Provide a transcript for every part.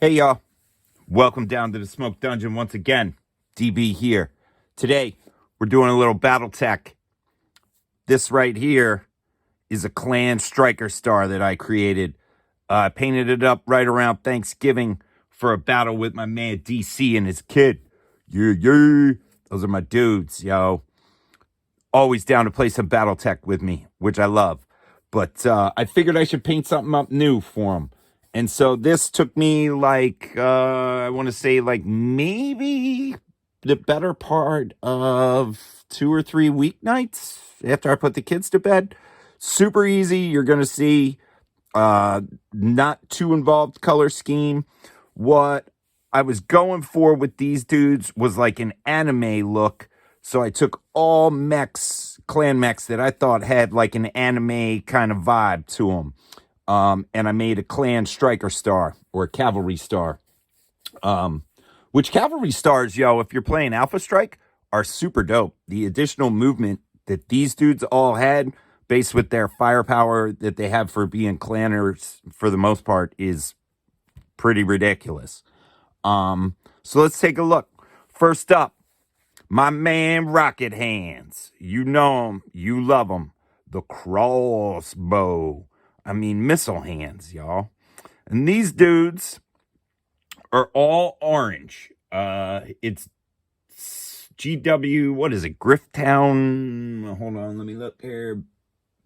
Hey y'all, welcome down to the Smoke Dungeon once again. DB here. Today, we're doing a little Battletech. This right here is a clan striker star that I created. I painted it up right around Thanksgiving for a battle with my man DC and his kid. Yeah, yeah. Those are my dudes, yo. Always down to play some Battletech with me, which I love. But I figured I should paint something up new for them. And so this took me like, I want to say like maybe the better part of 2 or 3 weeknights after I put the kids to bed. Super easy. You're going to see not too involved color scheme. What I was going for with these dudes was like an anime look. So I took all mechs, clan mechs that I thought had like an anime kind of vibe to them. And I made a clan striker star or a cavalry star. Which cavalry stars, yo, if you're playing Alpha Strike, are super dope. The additional movement that these dudes all had, based with their firepower that they have for being clanners for the most part, is pretty ridiculous. So let's take a look. First up, my man Rocket Hands. You know him. You love him. The crossbow. I mean, missile hands, y'all. And these dudes are all orange. It's GW, what is it? Grifftown. Hold on, let me look here.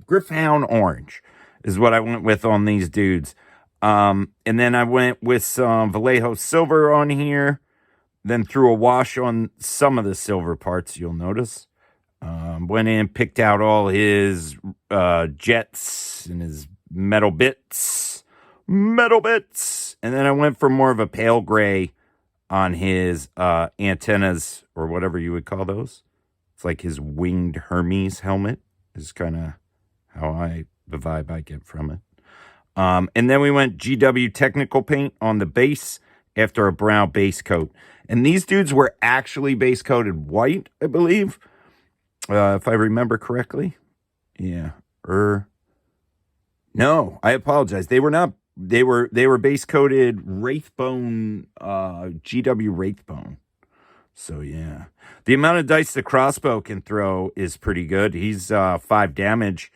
Griffhound orange is what I went with on these dudes. And then I went with some Vallejo silver on here. Then threw a wash on some of the silver parts, you'll notice. Went in, picked out all his jets and his metal bits. And then I went for more of a pale gray on his antennas, or whatever you would call those. It's like his winged Hermes helmet is kind of the vibe I get from it. And then we went GW technical paint on the base after a brown base coat. And these dudes were actually base coated white, I believe, if I remember correctly. Yeah. No, I apologize. They were not. They were base coated Wraithbone, GW Wraithbone. So yeah, the amount of dice the crossbow can throw is pretty good. He's 5 damage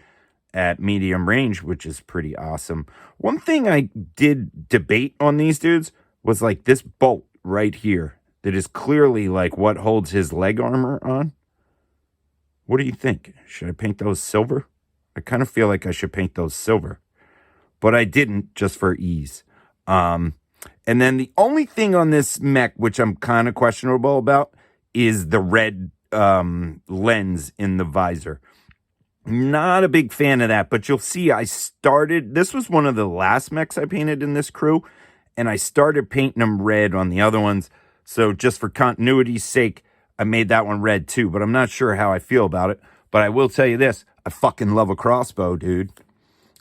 at medium range, which is pretty awesome. One thing I did debate on these dudes was like this bolt right here that is clearly like what holds his leg armor on. What do you think? Should I paint those silver? I kind of feel like I should paint those silver, but I didn't, just for ease. And then the only thing on this mech, which I'm kind of questionable about, is the red lens in the visor. Not a big fan of that, but you'll see this was one of the last mechs I painted in this crew, and I started painting them red on the other ones. So just for continuity's sake, I made that one red too, but I'm not sure how I feel about it. But I will tell you this, I fucking love a crossbow, dude.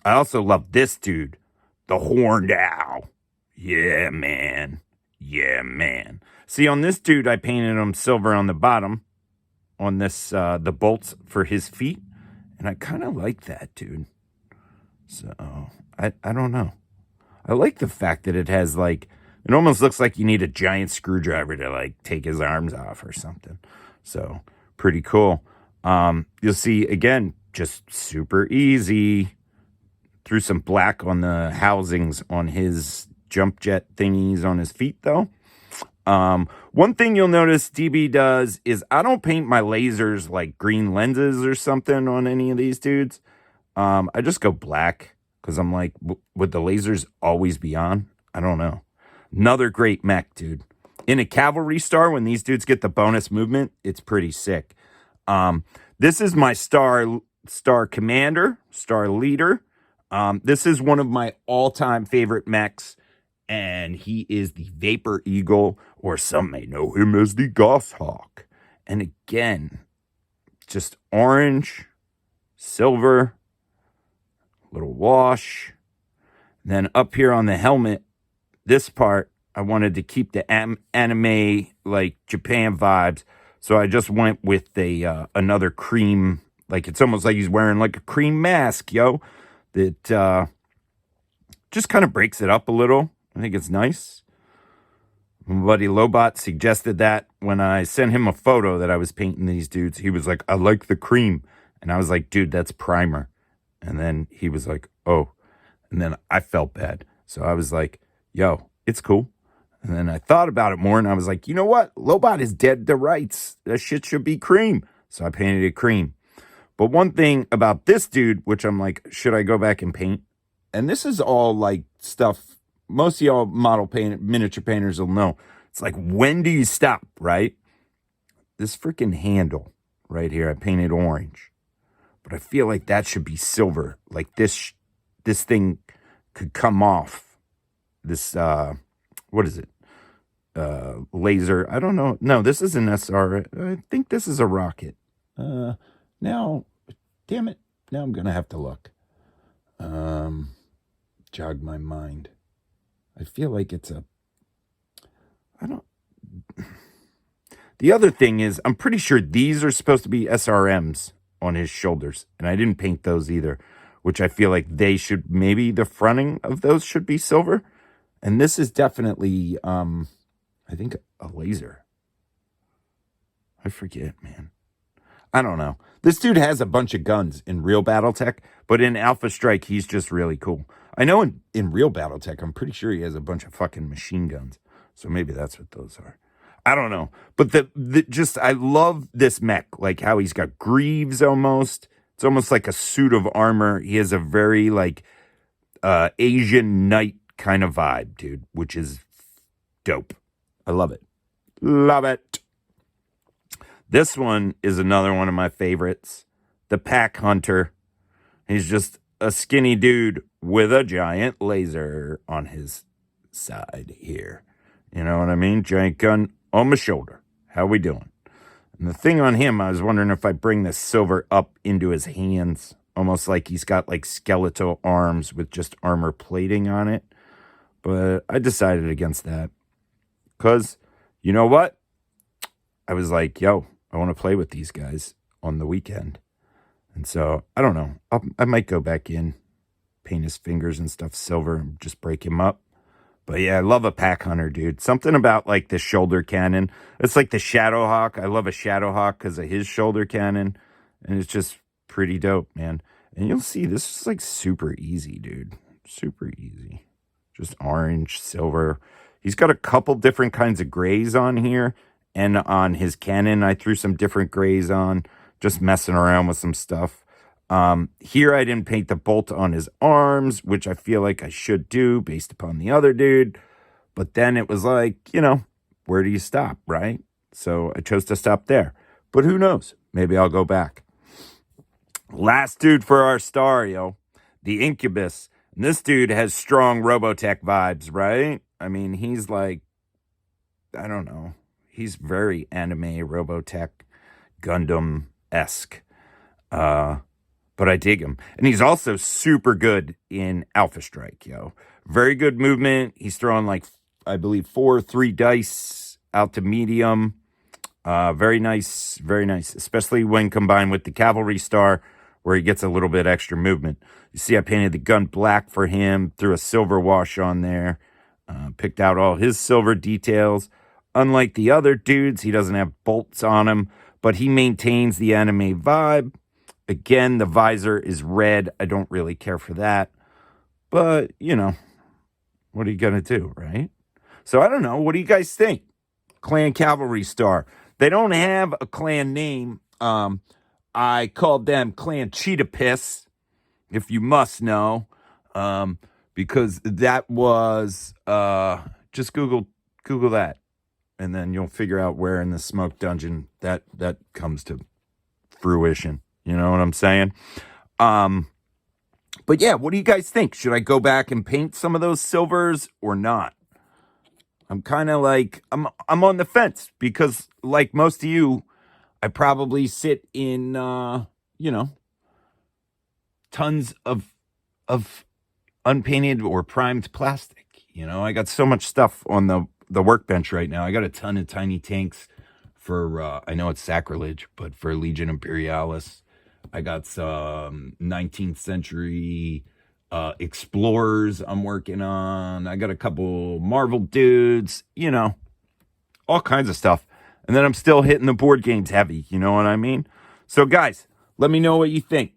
I also love this dude, the Horned Owl. Yeah, man. Yeah, man. See, on this dude, I painted him silver on the bottom, on this, the bolts for his feet. And I kind of like that, dude. So, I don't know. I like the fact that it has, like, it almost looks like you need a giant screwdriver to, like, take his arms off or something. So, pretty cool. You'll see, again, just super easy. Threw some black on the housings on his jump jet thingies on his feet, though. One thing you'll notice DB does is I don't paint my lasers like green lenses or something on any of these dudes. I just go black because I'm like, would the lasers always be on? I don't know. Another great mech, dude. In a cavalry star, when these dudes get the bonus movement, it's pretty sick. This is my star commander, star leader. This is one of my all-time favorite mechs, and he is the Vapor Eagle, or some may know him as the Goshawk. And again, just orange, silver, little wash. Then up here on the helmet, this part, I wanted to keep the anime, like Japan vibes. So I just went with another cream, like it's almost like he's wearing like a cream mask, yo. That just kind of breaks it up a little. I think it's nice. My buddy Lobot suggested that when I sent him a photo that I was painting these dudes. He was like, I like the cream. And I was like, dude, that's primer. And then he was like, oh. And then I felt bad. So I was like, yo, it's cool. And then I thought about it more and I was like, you know what? Lobot is dead to rights. That shit should be cream. So I painted it cream. But one thing about this dude, which I'm like, should I go back and paint? And this is all like stuff most of y'all miniature painters will know. It's like, when do you stop, right? This freaking handle right here, I painted orange. But I feel like that should be silver. Like this thing could come off. This, what is it? Laser. I don't know. No, this is an SR. I think this is a rocket. Now, damn it. Now I'm going to have to look. Jog my mind. I feel like it's a, I don't, the other thing is, I'm pretty sure these are supposed to be SRMs on his shoulders, and I didn't paint those either, which I feel like they should, maybe the fronting of those should be silver. And this is definitely, I think a laser. I forget, man. I don't know. This dude has a bunch of guns in real Battletech, but in Alpha Strike, he's just really cool. I know in real Battletech, I'm pretty sure he has a bunch of fucking machine guns. So maybe that's what those are. I don't know. But I love this mech, like how he's got greaves almost. It's almost like a suit of armor. He has a very like Asian knight kind of vibe, dude, which is dope. I love it. Love it. This one is another one of my favorites. The Pack Hunter. He's just a skinny dude with a giant laser on his side here. You know what I mean? Giant gun on my shoulder. How we doing? And the thing on him, I was wondering if I bring the silver up into his hands. Almost like he's got like skeletal arms with just armor plating on it. But I decided against that. Because, you know what? I was like, yo, I want to play with these guys on the weekend. And so, I don't know. I might go back in, paint his fingers and stuff silver, and just break him up. But yeah, I love a Pack Hunter, dude. Something about like the shoulder cannon. It's like the Shadowhawk. I love a Shadowhawk because of his shoulder cannon. And it's just pretty dope, man. And you'll see, this is like super easy, dude. Super easy. Just orange, silver. He's got a couple different kinds of grays on here. And on his cannon, I threw some different grays on, just messing around with some stuff. Here, I didn't paint the bolt on his arms, which I feel like I should do based upon the other dude. But then it was like, you know, where do you stop, right? So I chose to stop there. But who knows? Maybe I'll go back. Last dude for our star, yo. The Incubus. And this dude has strong Robotech vibes, right? I mean, he's like, I don't know. He's very anime, Robotech, Gundam-esque. But I dig him. And he's also super good in Alpha Strike, yo. Very good movement. He's throwing like, I believe, 3 dice out to medium. Very nice, very nice. Especially when combined with the Cavalry Star, where he gets a little bit extra movement. You see, I painted the gun black for him, threw a silver wash on there. Picked out all his silver details. Unlike the other dudes, he doesn't have bolts on him, but he maintains the anime vibe. Again, the visor is red. I don't really care for that. But, you know, what are you going to do, right? So I don't know. What do you guys think? Clan Cavalry Star. They don't have a clan name. I called them Clan Cheetah Piss, if you must know. Because that was, just Google that. And then you'll figure out where in the smoke dungeon that comes to fruition. You know what I'm saying? But yeah, what do you guys think? Should I go back and paint some of those silvers or not? I'm kind of like, I'm on the fence because like most of you, I probably sit in, you know, tons of unpainted or primed plastic. You know, I got so much stuff on the workbench right now. I got a ton of tiny tanks for, I know it's sacrilege, but for Legion Imperialis. I got some 19th century explorers I'm working on. I got a couple Marvel dudes, you know, all kinds of stuff. And then I'm still hitting the board games heavy. You know what I mean? So, guys, let me know what you think.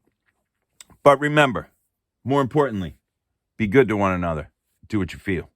But remember, more importantly, be good to one another. Do what you feel.